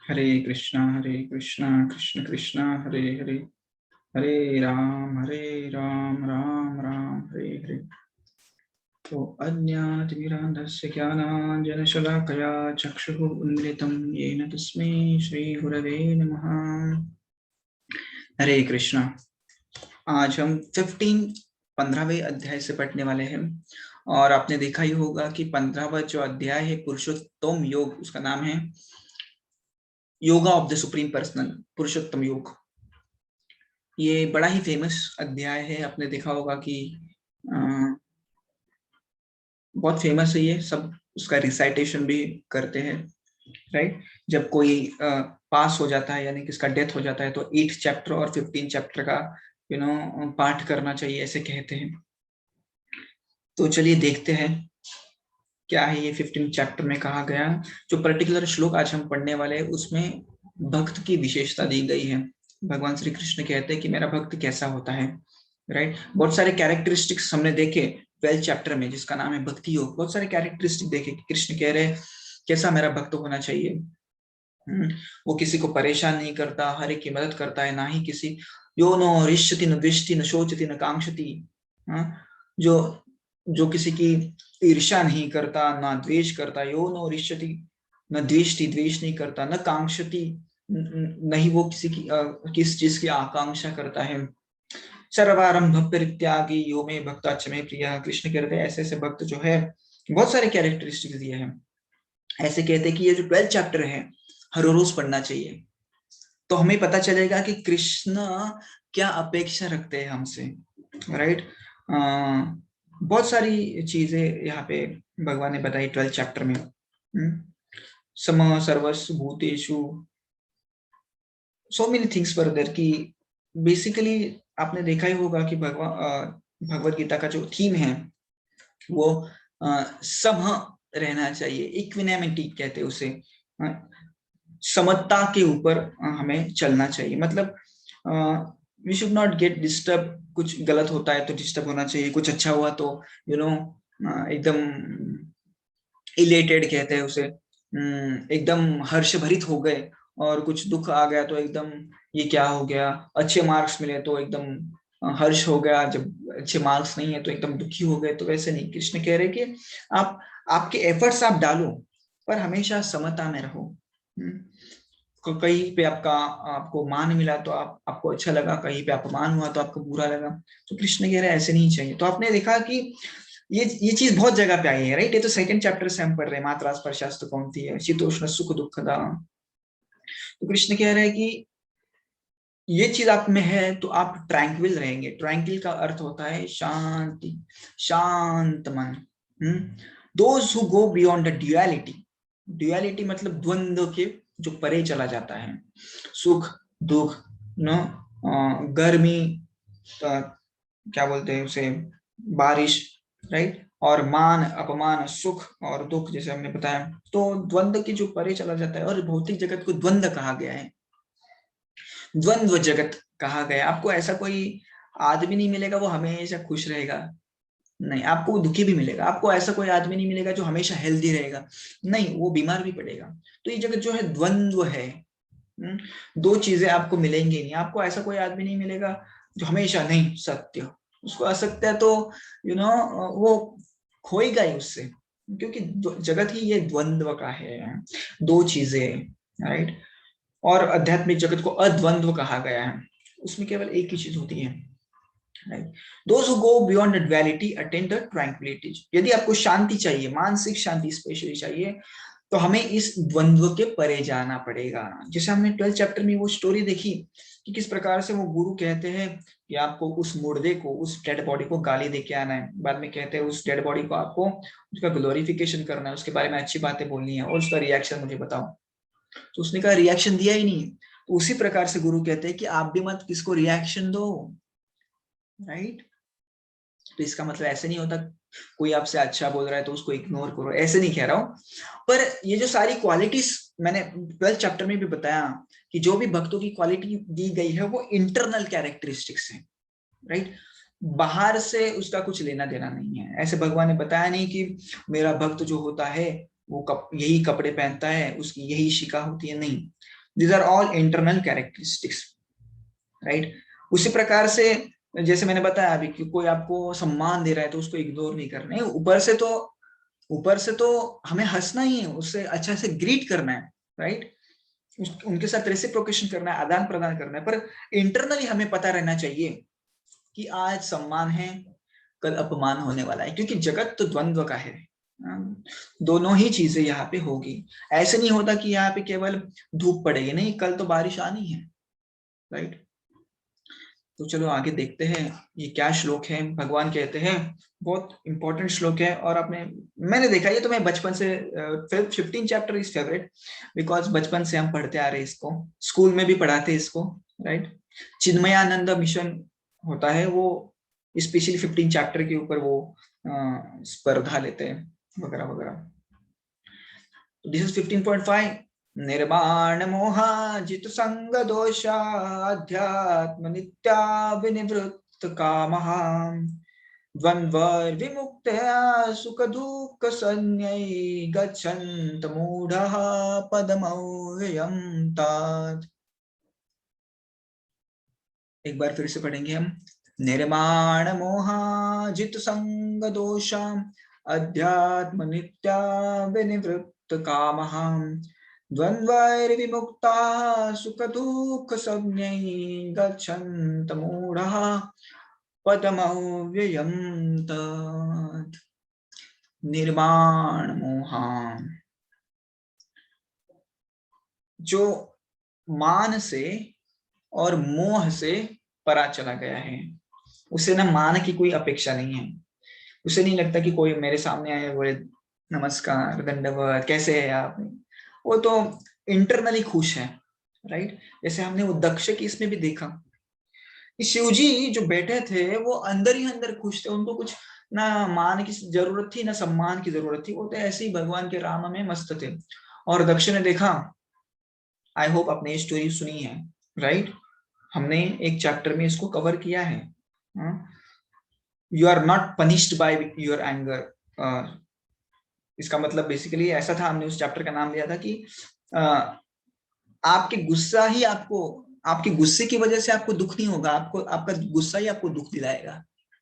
हरे कृष्णा कृष्ण कृष्णा हरे हरे, हरे राम राम राम हरे हरे। तो अज्ञातमिरान्धस्य ज्ञानाञ्जनशलाकया चक्षुः उन्मिलितं येन तस्मै श्रीगुरवे नमः। हरे कृष्णा। आज हम 15वें अध्याय से पढ़ने वाले हैं और आपने देखा ही होगा कि 15वां जो अध्याय है पुरुषोत्तम योग, उसका नाम है yoga of the supreme personal, Purushottam Yoga. ये बड़ा ही फेमस अध्याय है। आपने देखा होगा कि बहुत फेमस है ये, सब उसका रिसाइटेशन भी करते हैं, राइट। जब कोई पास हो जाता है यानी कि इसका डेथ हो जाता है तो 8 चैप्टर और 15 चैप्टर का पाठ करना चाहिए, ऐसे कहते हैं। तो चलिए देखते हैं क्या है ये 15 चैप्टर में कहा गया। जो पर्टिकुलर श्लोक आज हम पढ़ने वाले हैं उसमें भक्त की विशेषता दी गई है। भगवान श्री कृष्ण कहते हैं कि मेरा भक्त कैसा होता है, राइट। बहुत सारे कैरेक्टरिस्टिक्स हमने देखे 12 चैप्टर में, जिसका नाम है भक्ति योग। बहुत सारे कैरेक्टरिस्टिक देखे कि कृष्ण कह रहे कैसा मेरा भक्त होना चाहिए। वो किसी को परेशान नहीं करता, हर एक की मदद करता है, ना ही किसी यो नो रिष्यति न द्विष्टि न शोचति न कांक्षति। जो जो किसी की ईर्ष्या नहीं करता, ना द्वेष करता। यो नो रिष्यति न द्वेष्टि, द्वेष नहीं करता, न कांक्षति, नहीं वो किसी की किस चीज की आकांक्षा करता है। सर्वारंभ परित्यागी यो मे भक्ता च मे प्रिय। कृष्ण कहते हैं ऐसे ऐसे भक्त जो है, बहुत सारे कैरेक्टरिस्टिक्स दिए हैं। ऐसे कहते हैं कि ये जो 12 चैप्टर है हर रोज पढ़ना चाहिए, तो हमें पता चलेगा कि कृष्ण क्या अपेक्षा रखते हैं हमसे, राइट। बहुत सारी चीजें यहाँ पे भगवान ने बताई 12 चैप्टर में। सम सर्वस्व भूतेषु, so many things were there. कि बेसिकली आपने देखा ही होगा कि भगवत गीता का जो थीम है वो सम रहना चाहिए, इक्विनेमिटी कहते हैं उसे। समता के ऊपर हमें चलना चाहिए। मतलब we should not get disturb. कुछ गलत होता है तो डिस्टर्ब होना चाहिए, कुछ अच्छा हुआ तो एकदम इलेटेड कहते हैं उसे, एकदम हर्ष भरित हो गए। और कुछ दुख आ गया तो एकदम ये क्या हो गया। अच्छे मार्क्स मिले तो एकदम हर्ष हो गया, जब अच्छे मार्क्स नहीं है तो एकदम दुखी हो गए। तो वैसे नहीं, कृष्ण कह रहे कि आप आपके एफर्ट्स आप डालो पर हमेशा समता में रहो। कहीं पे आपको मान मिला तो आपको अच्छा लगा, कहीं पे अपमान हुआ तो आपको बुरा लगा। तो कृष्ण कह रहे ऐसे नहीं चाहिए। तो आपने देखा कि ये चीज बहुत जगह पे आई है, राइट। ये तो 2nd चैप्टर से हम पढ़ रहे हैं, मात्रा स्पर्शास्तु कौंती है शीतोष्ण सुख दुखदा। तो कृष्ण कह रहे हैं कि ये चीज आप में है तो आप ट्रैंक्विल रहेंगे। ट्रैंक्विल का अर्थ होता है शांति, शांत मन। Those who go beyond the duality. Duality मतलब द्वंद्व के जो परे चला जाता है। सुख दुख, नो गर्मी, क्या बोलते हैं उसे, बारिश, राइट। और मान अपमान, सुख और दुख, जैसे हमने बताया। तो द्वंद्व की जो परे चला जाता है, और भौतिक जगत को द्वंद्व कहा गया है, द्वंद्व जगत कहा गया। आपको ऐसा कोई आदमी नहीं मिलेगा वो हमेशा खुश रहेगा, नहीं। आपको दुखी भी मिलेगा। आपको ऐसा कोई आदमी नहीं मिलेगा जो हमेशा हेल्दी रहेगा, नहीं, वो बीमार भी पड़ेगा। तो ये जगत जो है द्वंद्व है। दो चीजें आपको मिलेंगी नहीं। आपको ऐसा कोई आदमी नहीं मिलेगा जो हमेशा नहीं सत्य, उसको असत्य है तो वो खोएगा ही उससे, क्योंकि जगत ही ये द्वंद्व का है, दो चीजें, राइट। और आध्यात्मिक जगत को अद्वंद्व कहा गया है, उसमें केवल एक ही चीज होती है, right. Those who go beyond the duality attain the tranquility। यदि आपको शांति चाहिए, मानसिक शांति स्पेशली चाहिए, तो हमें इस द्वंद्व के परे जाना पड़ेगा। जैसे हमने 12 चैप्टर में वो स्टोरी देखी कि किस प्रकार से वो गुरु कहते हैं कि आपको उस मुर्दे को, उस डेड बॉडी को गाली दे के आना है। बाद में कहते हैं उस डेड बॉडी को आपको उसका ग्लोरिफिकेशन करना है, उसके बारे में अच्छी बातें बोलनी है और उसका रिएक्शन मुझे बताओ। तो उसने कहा रिएक्शन दिया ही नहीं। तो उसी प्रकार से गुरु कहते हैं कि आप भी मत किसको रिएक्शन दो, राइट। तो इसका मतलब ऐसे नहीं होता कोई आपसे अच्छा बोल रहा है तो उसको इग्नोर करो, ऐसे नहीं कह रहा हूं। पर ये जो सारी क्वालिटीज मैंने 12 चैप्टर में भी बताया कि जो भी भक्तों की क्वालिटी दी गई है वो इंटरनल कैरेक्टरिस्टिक्स है, राइट। बाहर से उसका कुछ लेना देना नहीं है। ऐसे भगवान ने बताया नहीं कि मेरा भक्त जो होता है वो यही कपड़े पहनता है, उसकी यही शिका होती है, नहीं। These are all internal characteristics, right. उसी प्रकार से जैसे मैंने बताया अभी कि कोई आपको सम्मान दे रहा है तो उसको इग्नोर नहीं करना है, ऊपर से तो हमें हंसना ही है, उससे अच्छा से ग्रीट करना है, राइट। उनके साथ रेसिप्रोकेशन करना है, आदान प्रदान करना है, पर इंटरनली हमें पता रहना चाहिए कि आज सम्मान है, कल अपमान होने वाला है, क्योंकि जगत तो द्वंद्व का है। दोनों ही चीजें यहाँ पे होगी। ऐसे नहीं होता कि यहाँ पे केवल धूप पड़ेगी, नहीं, कल तो बारिश आनी है, राइट। तो चलो आगे देखते हैं ये क्या श्लोक है। भगवान कहते हैं, बहुत इंपॉर्टेंट श्लोक है, और आपने मैंने देखा ये तो मैं बचपन से 15 चैप्टर इज फेवरेट, बिकॉज बचपन से हम पढ़ते आ रहे हैं इसको, स्कूल में भी पढ़ाते हैं इसको, राइट। चिन्मयानंद मिशन होता है वो, स्पेशली 15 चैप्टर के ऊपर वो स्पर्धा लेते हैं वगैरह वगैरह। This is 15.5। निर्माण मोहाजित संग दोषा अध्यात्म नित्या विनिवृत्त कामः द्वंद्वर विमुक्तया सुख दुःख संज्ञै गच्छन्त मूढ़ः पदमव्ययम् तात। एक बार फिर से पढ़ेंगे हम। निर्माण मोहाजित संग दोषा अध्यात्म नित्या विनिवृत्त कामः द्वंद्वैर्विमुक्ता सुख दुःख संज्ञै गच्छन्त मूढ़ः पदमव्ययम् तत्। निर्माण मोहा, जो मान से और मोह से परा चला गया है, उसे ना मान की कोई अपेक्षा नहीं है। उसे नहीं लगता कि कोई मेरे सामने आए बोले नमस्कार दंडवत कैसे है आप, वो तो इंटरनली खुश है, राइट। जैसे हमने वो दक्ष की इसमें भी देखा, शिव जी जो बैठे थे वो अंदर ही अंदर खुश थे, उनको कुछ ना मान की जरूरत थी ना सम्मान की जरूरत थी, वो तो ऐसे ही भगवान के राम में मस्त थे। और दक्ष ने देखा, आई होप आपने ये स्टोरी सुनी है, राइट। हमने एक चैप्टर में इसको कवर किया है। You are not punished by your anger. इसका मतलब बेसिकली ऐसा था, हमने उस चैप्टर का नाम दिया था कि आपके गुस्सा ही आपको, आपके गुस्से की वजह से आपको दुख नहीं होगा, आपको आपका गुस्सा ही आपको दुख दिलाएगा,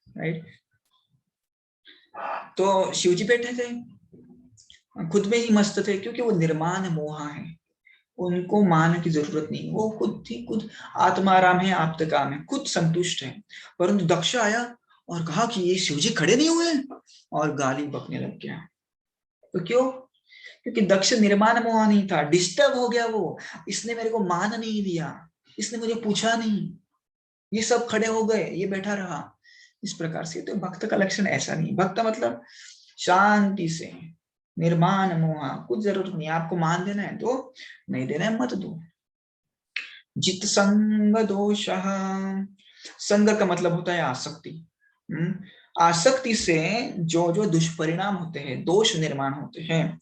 राइट। तो शिवजी बैठे थे, खुद में ही मस्त थे, क्योंकि वो निर्माण मोहा है, उनको मान की जरूरत नहीं, वो खुद ही खुद आत्माराम है, आप्तकाम है, खुद संतुष्ट है। परंतु दक्ष आया और कहा कि ये शिवजी खड़े नहीं हुए, और गाली बकने लग गया। तो क्यों? क्योंकि दक्ष निर्माण मोह नहीं था, डिस्टर्ब हो गया वो, इसने मेरे को मान नहीं दिया, इसने मुझे पूछा नहीं, ये सब खड़े हो गए, ये बैठा रहा, इस प्रकार से। तो भक्त का लक्षण ऐसा नहीं, भक्त मतलब शांति से, निर्माण मोह, कुछ जरूरत नहीं, आपको मान देना है तो, नहीं देना है मत दो। जित संग दोष, संग का मतलब होता है आसक्ति। आसक्ति से जो जो दुष्परिणाम होते हैं, दोष निर्माण होते हैं,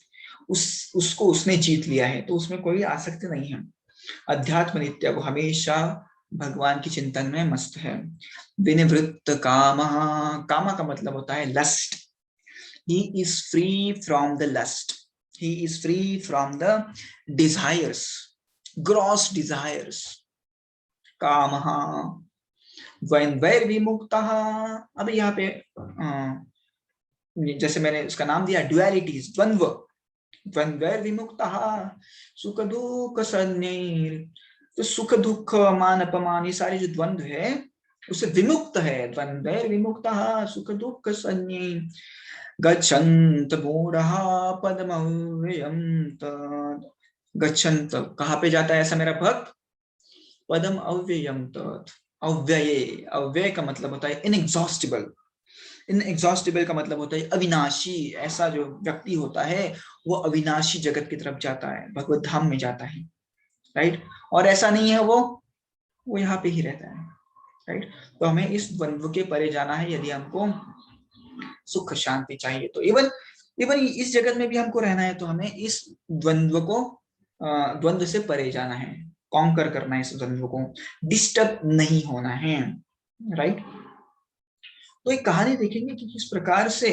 उसको उसने जीत लिया है, तो उसमें कोई आसक्ति नहीं है। अध्यात्म नित्य, वो हमेशा भगवान की चिंतन में मस्त है। विनिवृत्त काम, कामा का मतलब होता है lust. He is free from the lust, he is free from the desires, gross desires. काम वैर्विमुक्तः, अब यहाँ पे जैसे मैंने उसका नाम दिया ड्युअलिटीज, द्वंद्व, द्वंद्वैर्विमुक्तः सुख दुख संज्ञैर, तो सुख दुख मान अपमान ये सारे जो द्वंद्व है उससे विमुक्त है। द्वंद्वैर्विमुक्तः सुख दुख संज्ञैर गच्छन्त मूढ़ः पदमव्ययम् तत्। गच्छन्त, कहाँ पे जाता है ऐसा मेरा भक्त? पदम अव्ययम् तत्, अव्यय, अव्यय का मतलब होता है इनएग्जॉस्टिबल, इनएग्जॉस्टिबल का मतलब होता है अविनाशी। ऐसा जो व्यक्ति होता है वो अविनाशी जगत की तरफ जाता है, भगवत धाम में जाता है, राइट। और ऐसा नहीं है वो यहाँ पे ही रहता है, राइट। तो हमें इस द्वंद्व के परे जाना है, यदि हमको सुख शांति चाहिए तो। इवन इवन इस जगत में भी हमको रहना है तो हमें इस द्वंद्व को, द्वंद्व से परे जाना है, कॉन्कर करना है इस द्वंद्व को, डिस्टर्ब नहीं होना है, राइट। तो एक कहानी देखेंगे कि किस प्रकार से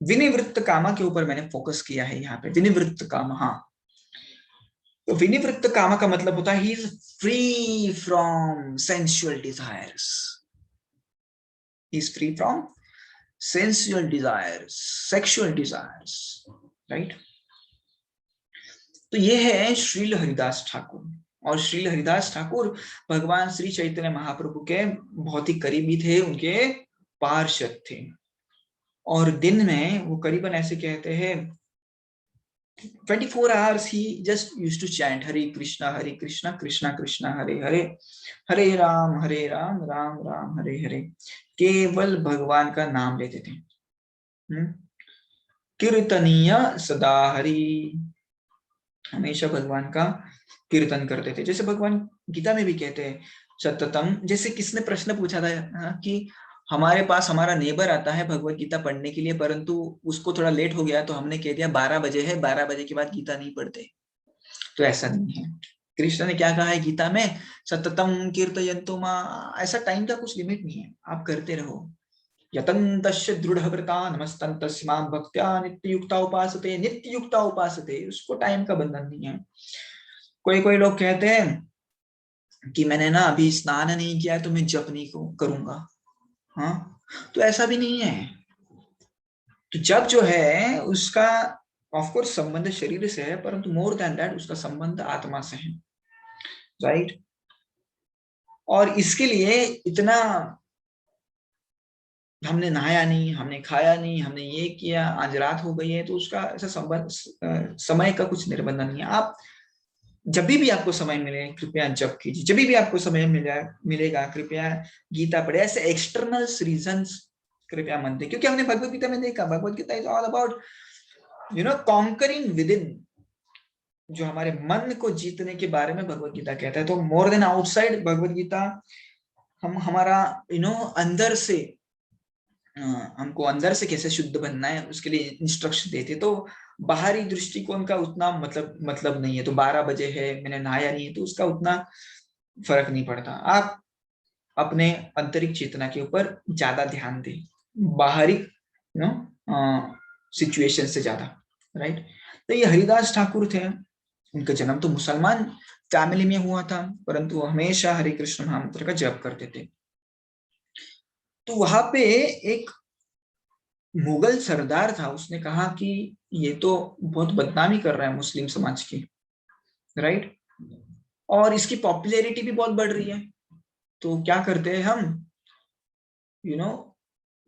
विनिवृत्त कामा के ऊपर मैंने फोकस किया है यहाँ पे। विनिवृत्त काम, हाँ, तो विनिवृत्त कामा का मतलब होता है ही is free from sensual desires, he is free from sensual desires, sexual desires, right. तो ये है श्रील हरिदास ठाकुर। और श्रील हरिदास ठाकुर भगवान श्री चैतन्य महाप्रभु के बहुत ही करीबी थे, उनके पार्षद थे। और दिन में वो करीबन ऐसे कहते हैं 24 hours he just used to chant Hare Krishna Krishna Krishna Hare Hare, Hare Ram Ram Ram Hare Hare। केवल भगवान का नाम लेते थे। कीर्तनीय सदा हरि, हमेशा भगवान का कीर्तन करते थे। जैसे भगवान गीता में भी कहते हैं सततम, जैसे किसने प्रश्न पूछा था कि हमारे पास हमारा नेबर आता है भगवत गीता पढ़ने के लिए, परंतु उसको थोड़ा लेट हो गया तो हमने कह दिया 12 बजे है, 12 बजे के बाद गीता नहीं पढ़ते। तो ऐसा नहीं है। कृष्ण ने क्या कहा है गीता में, सततम कीर्तयन्तु मां, ऐसा टाइम का कुछ लिमिट नहीं है, आप करते रहो। यतन्तस्य दृढ़व्रता नमस्तन्तस्य मां भक्त्या नित्ययुक्ता उपासते, नित्ययुक्ता उपासते, उसको टाइम का बंधन नहीं है। कोई कोई लोग कहते हैं कि मैंने ना अभी स्नान नहीं किया तो मैं जप नहीं करूंगा। हाँ, तो ऐसा भी नहीं है। तो जप जो है उसका ऑफ कोर्स संबंध शरीर से है, परंतु मोर देन दैट उसका संबंध आत्मा से है, राइट। और इसके लिए इतना हमने नहाया नहीं, हमने खाया नहीं, हमने ये किया, आज रात हो गई है, तो उसका ऐसा संबंध समय का कुछ निर्बंध नहीं है। आप जब भी आपको समय मिले कृपया जप कीजिए, जब भी आपको समय मिलेगा कृपया गीता पढ़े। ऐसे एक्सटर्नल रीजंस कृपया मत दे, क्योंकि हमने भगवत गीता में देखा Bhagavad Gita is all about conquering within, जो हमारे मन को जीतने के बारे में भगवत गीता कहता है। तो more than outside Bhagavad Gita हम हमारा अंदर से हमको अंदर से कैसे शुद्ध बनना है उसके लिए इंस्ट्रक्शन देते। तो बाहरी दृष्टिकोण का उतना मतलब नहीं है। तो 12 बजे है मैंने नहाया नहीं है तो उसका उतना फर्क नहीं पड़ता। आप अपने आंतरिक चेतना के ऊपर ज्यादा ध्यान दें, बाहरी सिचुएशन से ज्यादा, राइट। तो ये हरिदास ठाकुर थे, उनका जन्म तो मुसलमान फैमिली में हुआ था, परंतु वो हमेशा हरे कृष्ण महामंत्र का जप करते थे। तो वहां पे एक मुगल सरदार था, उसने कहा कि ये तो बहुत बदनामी कर रहा है मुस्लिम समाज की, राइट, और इसकी पॉपुलैरिटी भी बहुत बढ़ रही है। तो क्या करते हैं हम,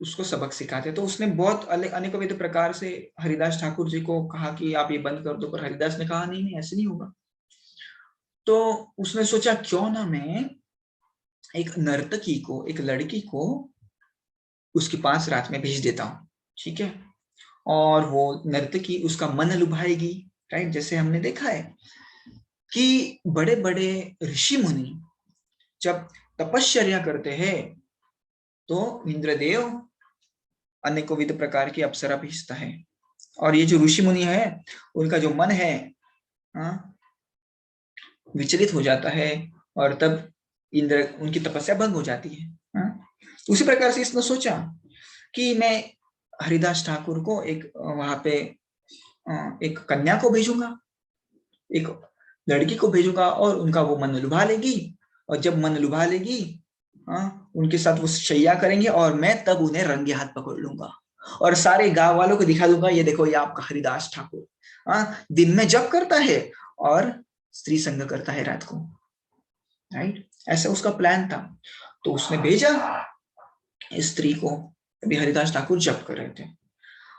उसको सबक सिखाते। तो उसने बहुत अनेकविध प्रकार से हरिदास ठाकुर जी को कहा कि आप ये बंद कर दो, पर हरिदास ने कहा नहीं नहीं ऐसे नहीं होगा। तो उसने सोचा क्यों ना मैं एक नर्तकी को, एक लड़की को उसके पास रात में भेज देता हूँ, ठीक है, और वो नर्तकी उसका मन लुभाएगी, राइट। जैसे हमने देखा है कि बड़े बड़े ऋषि मुनि जब तपश्चर्या करते हैं तो इंद्रदेव अनेकों विध प्रकार की अप्सरा भेजता है, और ये जो ऋषि मुनि है उनका जो मन है विचलित हो जाता है, और तब इंद्र उनकी तपस्या भंग हो जाती है। उसी प्रकार से इसने सोचा कि मैं हरिदास ठाकुर को एक वहां पे एक कन्या को भेजूंगा, एक लड़की को भेजूंगा, और उनका वो मन लुभा लेगी, और जब मन लुभा लेगी उनके साथ वो शैया करेंगे, और मैं तब उन्हें रंगे हाथ पकड़ लूंगा और सारे गांव वालों को दिखा दूंगा ये देखो ये आपका हरिदास ठाकुर दिन में जप करता है और स्त्री संग करता है रात को, राइट। ऐसा उसका प्लान था। तो उसने भेजा स्त्री को, अभी हरिदास ठाकुर जप कर रहे थे,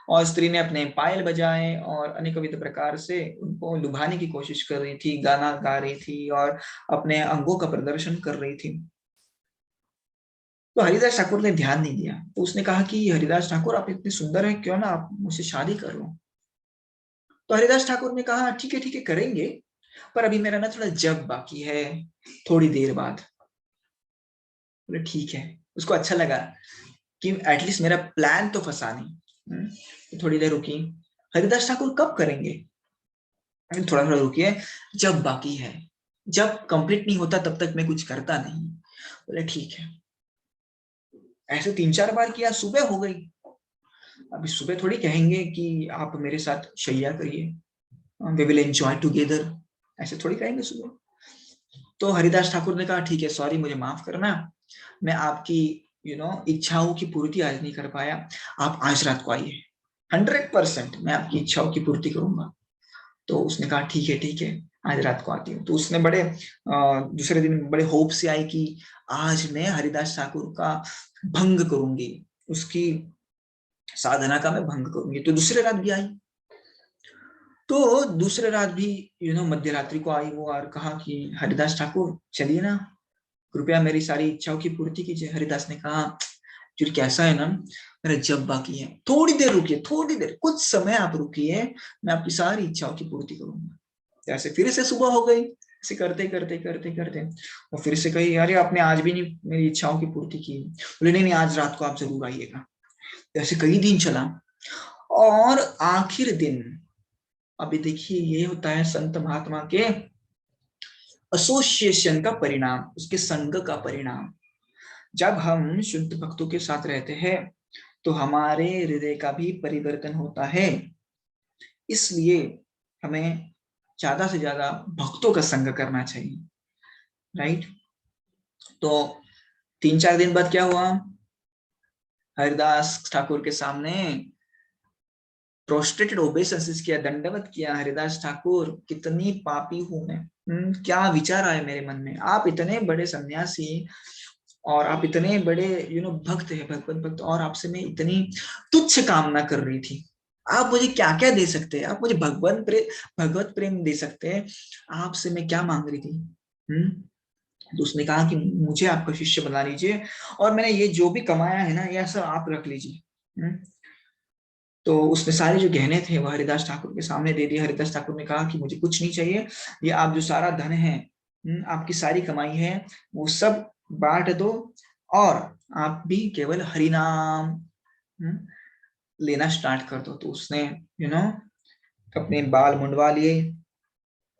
और स्त्री ने अपने पायल बजाए और अनेकविध प्रकार से उनको लुभाने की कोशिश कर रही थी, गाना गा रही थी और अपने अंगों का प्रदर्शन कर रही थी। तो हरिदास ठाकुर ने ध्यान नहीं दिया। तो उसने कहा कि हरिदास ठाकुर आप इतने सुंदर हैं, क्यों ना आप मुझसे शादी कर लो। तो हरिदास ठाकुर ने कहा ठीक है करेंगे, पर अभी मेरा ना थोड़ा जप बाकी है, थोड़ी देर बाद। बोले ठीक है। उसको अच्छा लगा कि एटलीस्ट मेरा प्लान तो फंसा नहीं। तो थोड़ी देर रुकी। हरिदास ठाकुर कब करेंगे, थोड़ा थोड़ा रुकिए, जब बाकी है, जब कंप्लीट नहीं होता तब तक मैं कुछ करता नहीं। बोले ठीक है। ऐसे 3-4 बार किया, सुबह हो गई। अभी सुबह थोड़ी कहेंगे कि आप मेरे साथ शैया करिए, वी विल एंजॉय टुगेदर, ऐसे थोड़ी कहेंगे सुबह। तो हरिदास ठाकुर ने कहा ठीक है, सॉरी, मुझे माफ करना, मैं आपकी इच्छाओं की पूर्ति आज नहीं कर पाया, आप आज रात को आइए, 100% मैं आपकी इच्छाओं की पूर्ति करूंगा। तो उसने कहा ठीक है ठीक है, आज रात को आती हूँ। तो उसने बड़े दूसरे दिन बड़े होप से आई कि आज मैं हरिदास ठाकुर का भंग करूंगी, उसकी साधना का मैं भंग करूंगी। तो दूसरे रात भी आई। तो दूसरे रात भी मध्य रात्रि को आई वो और कहा कि हरिदास ठाकुर चलिए ना, कृपया मेरी सारी इच्छाओं की पूर्ति कीजिए। हरिदास ने कहा फिर कैसा है ना, मेरा जब बाकी है, थोड़ी देर रुकिए, थोड़ी देर, कुछ समय आप रुकिए, मैं आपकी सारी इच्छाओं की पूर्ति करूंगा। ऐसे फिर से सुबह हो गई, ऐसे करते करते करते करते और फिर से कही अरे आपने आज भी नहीं मेरी इच्छाओं की पूर्ति की। बोले नहीं नहीं, आज रात को आप जरूर आइएगा। ऐसे कई दिन चला और आखिर दिन, अभी देखिए ये होता है संत महात्मा के एसोसिएशन का परिणाम, उसके संग का परिणाम। जब हम शुद्ध भक्तों के साथ रहते हैं तो हमारे हृदय का भी परिवर्तन होता है। इसलिए हमें ज्यादा से ज्यादा भक्तों का संग करना चाहिए, राइट। तो 3-4 दिन बाद क्या हुआ, हरिदास ठाकुर के सामने प्रोस्ट्रेटेड ओबेसेंस किया, दंडवत किया। हरिदास ठाकुर, कितनी पापी हूं मैं, क्या विचार आए मेरे मन में, आप इतने बड़े सन्यासी और आप इतने बड़े भक्त है, भगवत भक्त, और आपसे मैं इतनी तुच्छ कामना कर रही थी। आप मुझे क्या क्या दे सकते हैं, आप मुझे भगवत प्रेम दे सकते हैं, आपसे मैं क्या मांग रही थी। तो उसने कहा कि मुझे आपका शिष्य बना लीजिए और मैंने ये जो भी कमाया है ना, ये सब आप रख लीजिए। तो उसने सारे जो गहने थे वो हरिदास ठाकुर के सामने दे दिए। हरिदास ठाकुर ने कहा कि मुझे कुछ नहीं चाहिए, ये आप जो सारा धन है, आपकी सारी कमाई है, वो सब बांट दो और आप भी केवल हरिनाम लेना स्टार्ट कर दो। तो उसने अपने बाल मुंडवा लिए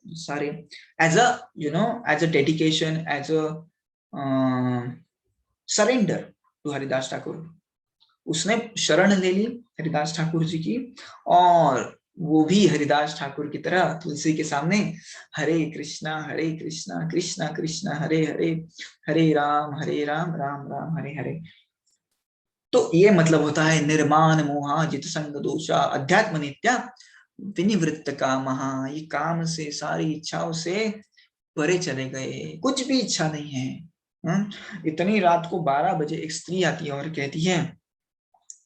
सारे, as a dedication, as a surrender to Haridas Thakur. उसने शरण ले ली हरिदास ठाकुर जी की, और वो भी हरिदास ठाकुर की तरह तुलसी के सामने हरे कृष्णा कृष्णा कृष्णा हरे हरे, हरे राम राम राम हरे हरे। तो ये मतलब होता है निर्माण मोहा जित संग दोषा अध्यात्म नित्या विनिवृत्त कामहा। ये काम से, सारी इच्छाओं से परे चले गए, कुछ भी इच्छा नहीं है। इतनी रात को 12 बजे एक स्त्री आती है और कहती है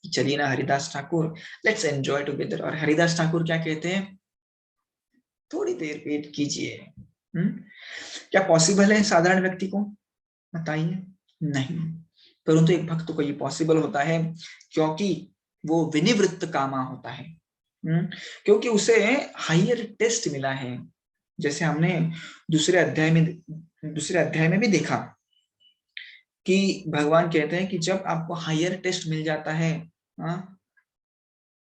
चलिए ना Haridas Thakur, let's enjoy together. और हरिदास ठाकुर क्या कहते हैं, थोड़ी देर वेट कीजिए। क्या पॉसिबल है साधारण व्यक्ति को, बताइए, नहीं। परंतु एक भक्त को ये पॉसिबल होता है क्योंकि वो विनिवृत्त कामा होता है। क्योंकि उसे हायर टेस्ट मिला है। जैसे हमने दूसरे अध्याय में भी देखा कि भगवान कहते हैं कि जब आपको हायर टेस्ट मिल जाता है,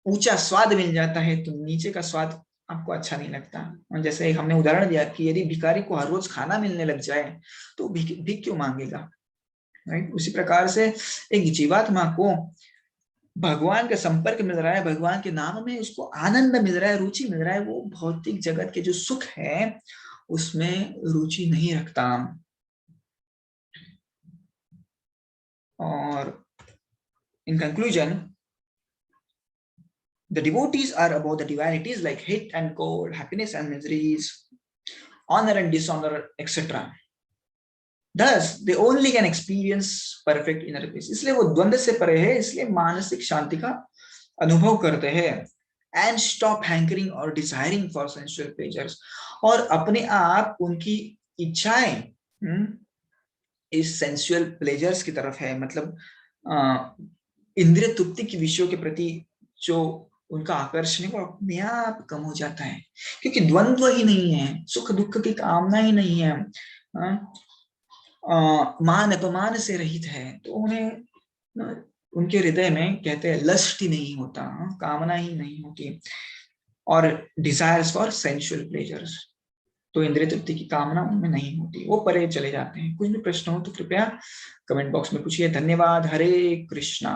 ऊंचा स्वाद मिल जाता है, तो नीचे का स्वाद आपको अच्छा नहीं लगता। और जैसे हमने उदाहरण दिया कि यदि भिखारी को हर रोज खाना मिलने लग जाए तो भीख क्यों मांगेगा, राइट। उसी प्रकार से एक जीवात्मा को भगवान का संपर्क मिल रहा है, भगवान के नाम में उसको आनंद मिल रहा है, रुचि मिल रहा है, वो भौतिक जगत के जो सुख है उसमें रुचि नहीं रखता। और in conclusion, the devotees are about the divinities like hate and cold, happiness and miseries, honor and dishonor, etc. Thus they only can experience perfect inner peace. इसलिए वो द्वंद्व से परे है, इसलिए मानसिक शांति का अनुभव करते हैं। And stop hankering or desiring for sensual pleasures. और अपने आप उनकी इच्छाएं इस सेंसुअल प्लेजर्स की तरफ है, मतलब इंद्रिय तृप्ति के विषयों के प्रति जो उनका आकर्षण है वो अपने आप कम हो जाता है, क्योंकि द्वंद्व ही नहीं है, सुख दुख की कामना ही नहीं है, मान अपमान से रहित है। तो उन्हें उनके हृदय में कहते हैं लस्ट ही नहीं होता, कामना ही नहीं होती, और डिजायर्स फॉर सेंसुअल प्लेजर्स, तो इंद्रिय तृप्ति की कामना उनमें नहीं होती, वो परे चले जाते हैं। कुछ भी प्रश्न हो तो कृपया कमेंट बॉक्स में पूछिए। धन्यवाद। हरे कृष्णा।